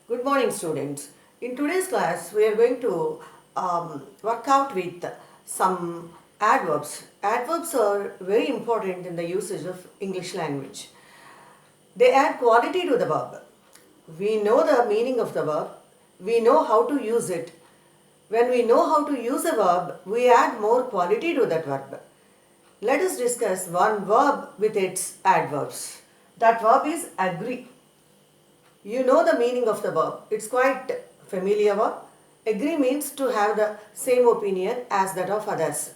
Good morning, students. In today's class, we are going to work out with some adverbs. Adverbs are very important in the usage of English language. They add quality to the verb. We know the meaning of the verb. We know how to use it. When we know how to use a verb, we add more quality to that verb. Let us discuss one verb with its adverbs. That verb is agree. You know the meaning of the verb. It's quite familiar verb. Agree means to have the same opinion as that of others.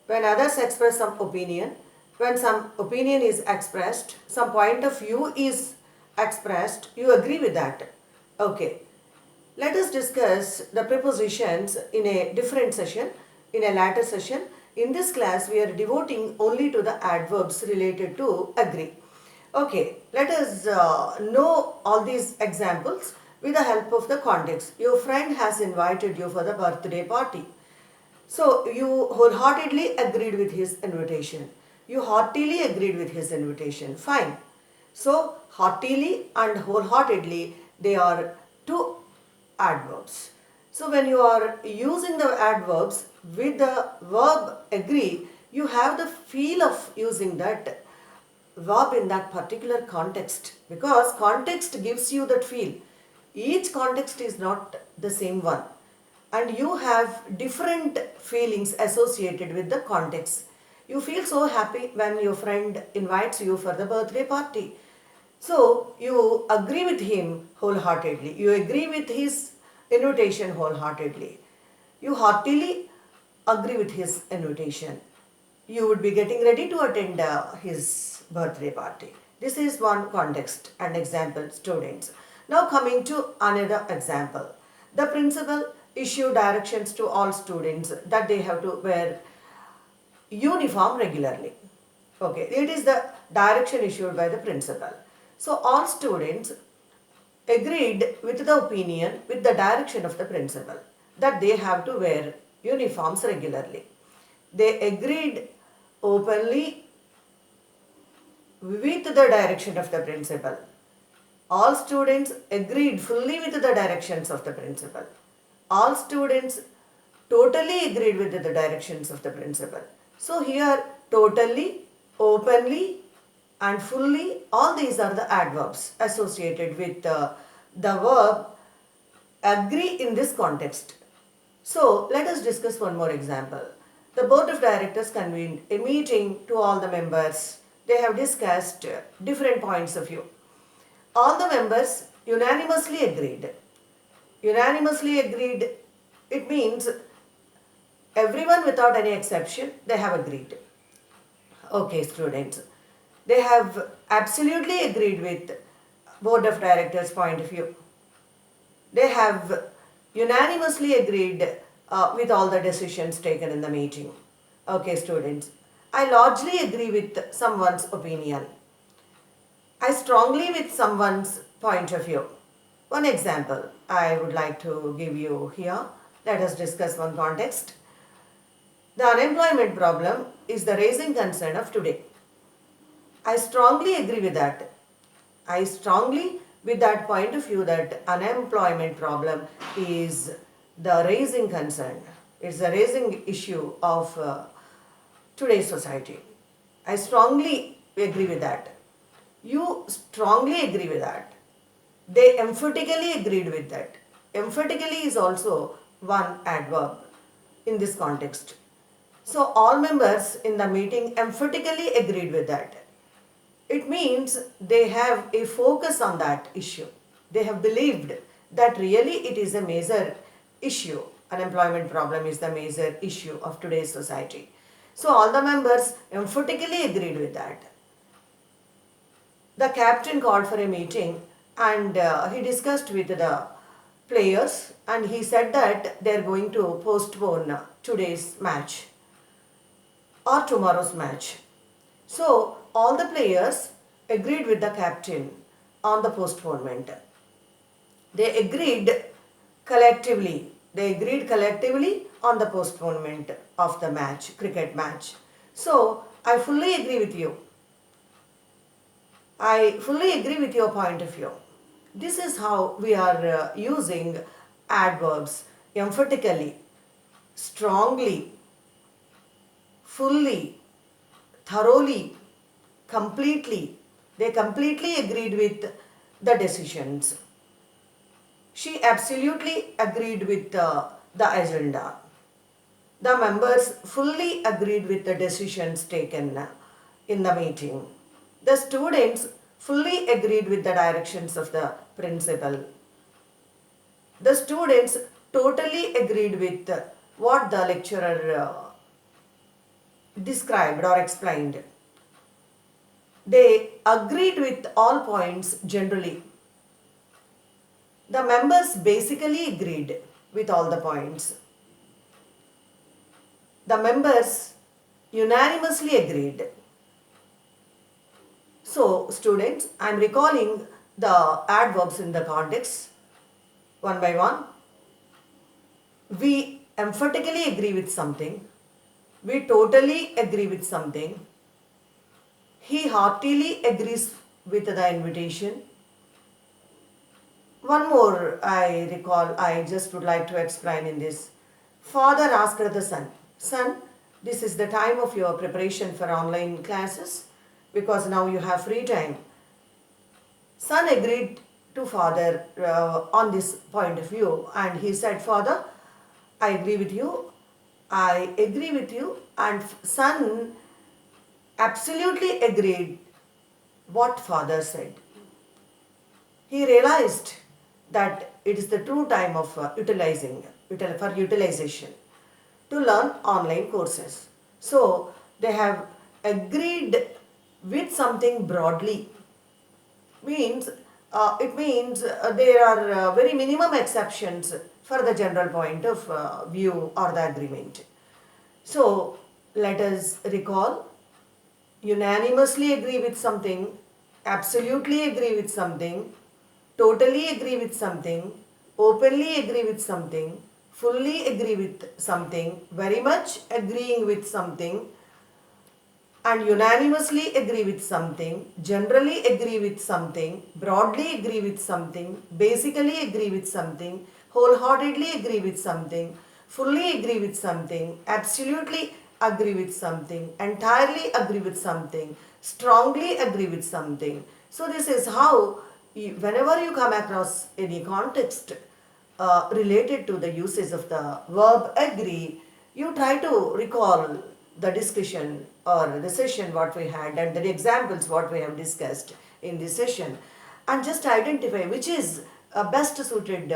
When others express some opinion, when some opinion is expressed, some point of view is expressed, you agree with that. Okay. Let us discuss the prepositions in a different session, in a later session. In this class, we are devoting only to the adverbs related to agree. Okay, let us know all these examples with the help of the context. Your friend has invited you for the birthday party. So, you wholeheartedly agreed with his invitation. You heartily agreed with his invitation. Fine. So, heartily and wholeheartedly, they are two adverbs. So, when you are using the adverbs with the verb agree, you have the feel of using that verb in that particular context, because context gives you that feel. Each context is not the same one, and you have different feelings associated with the context. You feel so happy when your friend invites you for the birthday party. So you agree with him wholeheartedly. You agree with his invitation wholeheartedly. You heartily agree with his invitation. You would be getting ready to attend his birthday party. This is one context and example, students. Now coming to another example. The principal issued directions to all students that they have to wear uniform regularly. Okay, it is the direction issued by the principal. So all students agreed with the opinion, with the direction of the principal, that they have to wear uniforms regularly. They agreed openly with the direction of the principal. All students agreed fully with the directions of the principal. All students totally agreed with the directions of the principal. So here totally, openly and fully, all these are the adverbs associated with the verb agree in this context. So let us discuss one more example. The board of directors convened a meeting to all the members. They have discussed different points of view. All the members unanimously agreed. Unanimously agreed, it means everyone without any exception, they have agreed. Okay, students. They have absolutely agreed with board of directors' point of view. They have unanimously agreed with all the decisions taken in the meeting. Okay, students. I largely agree with someone's opinion. I strongly with someone's point of view. One example I would like to give you here. Let us discuss one context. The unemployment problem is the raising concern of today. I strongly agree with that. I strongly with that point of view that unemployment problem is the raising concern. It's the raising issue of today's society. I strongly agree with that. You strongly agree with that. They emphatically agreed with that. Emphatically is also one adverb in this context. So all members in the meeting emphatically agreed with that. It means they have a focus on that issue. They have believed that really it is a major issue. Unemployment problem is the major issue of today's society. So all the members emphatically agreed with that. The captain called for a meeting and he discussed with the players, and he said that they are going to postpone today's match or tomorrow's match. So all the players agreed with the captain on the postponement. They agreed collectively. They agreed collectively on the postponement of the match, cricket match. So I fully agree with you. I fully agree with your point of view. This is how we are using adverbs emphatically, strongly, fully, thoroughly, completely. They completely agreed with the decisions. She absolutely agreed with the agenda. The members fully agreed with the decisions taken in the meeting. The students fully agreed with the directions of the principal. The students totally agreed with what the lecturer described or explained. They agreed with all points generally. The members basically agreed with all the points. The members unanimously agreed. So, students, I am recalling the adverbs in the context one by one. We emphatically agree with something. We totally agree with something. He heartily agrees with the invitation. One more I recall, I just would like to explain in this. Father asked the son, "Son, this is the time of your preparation for online classes because now you have free time." Son agreed to father on this point of view, and he said, "Father, I agree with you. I agree with you." And son absolutely agreed what father said. He realized that it is the true time of utilization to learn online courses. So they have agreed with something broadly. It means there are very minimum exceptions for the general point of view or the agreement. So let us recall: unanimously agree with something, absolutely agree with something, totally agree with something, openly agree with something, fully agree with something, very much agreeing with something, and unanimously agree with something, generally agree with something, broadly agree with something, basically agree with something, wholeheartedly agree with something, fully agree with something, absolutely agree with something, entirely agree with something, strongly agree with something. So this is how, whenever you come across any context related to the usage of the verb agree, you try to recall the discussion or the session what we had and the examples what we have discussed in this session, and just identify which is best suited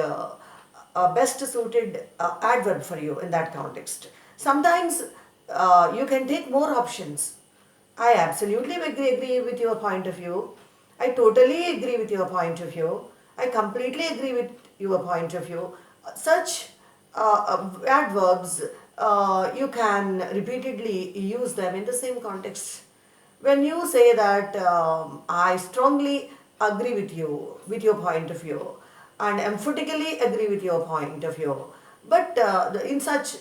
adverb for you in that context. Sometimes you can take more options. I absolutely agree with your point of view. I totally agree with your point of view. I completely agree with your point of view. Such adverbs, you can repeatedly use them in the same context. When you say that I strongly agree with your point of view, and emphatically agree with your point of view, but in such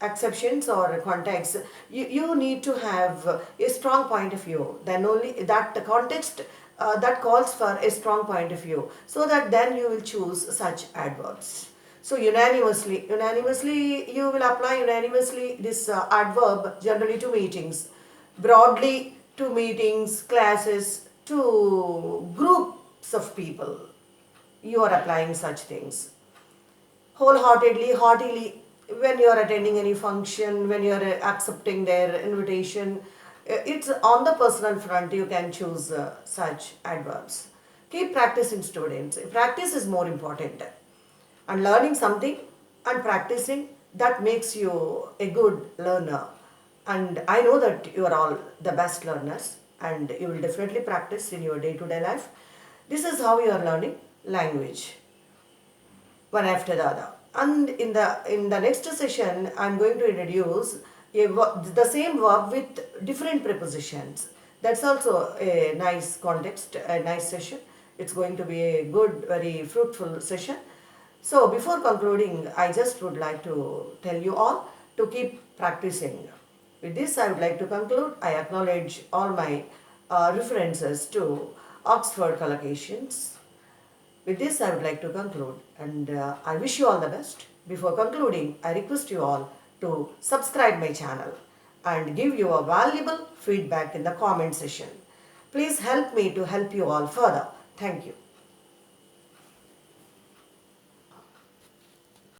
exceptions or contexts, you need to have a strong point of view. Then only that context that calls for a strong point of view, so that then you will choose such adverbs. So unanimously you will apply unanimously this adverb generally to meetings, broadly to meetings, classes, to groups of people. You are applying such things. Wholeheartedly, heartily, when you are attending any function, when you are accepting their invitation, it's on the personal front you can choose such adverbs. Keep practicing, students. Practice is more important. And learning something and practicing, that makes you a good learner. And I know that you are all the best learners and you will definitely practice in your day-to-day life. This is how you are learning language, one after the other. And in the next session, I am going to introduce the same verb with different prepositions. That's also a nice context, a nice session. It's going to be a good, very fruitful session. So before concluding, I just would like to tell you all to keep practicing. With this, I would like to conclude. I acknowledge all my references to Oxford collocations, With this, I would like to conclude, and I wish you all the best. Before concluding, I request you all to subscribe my channel and give your valuable feedback in the comment section. Please help me to help you all further. Thank you.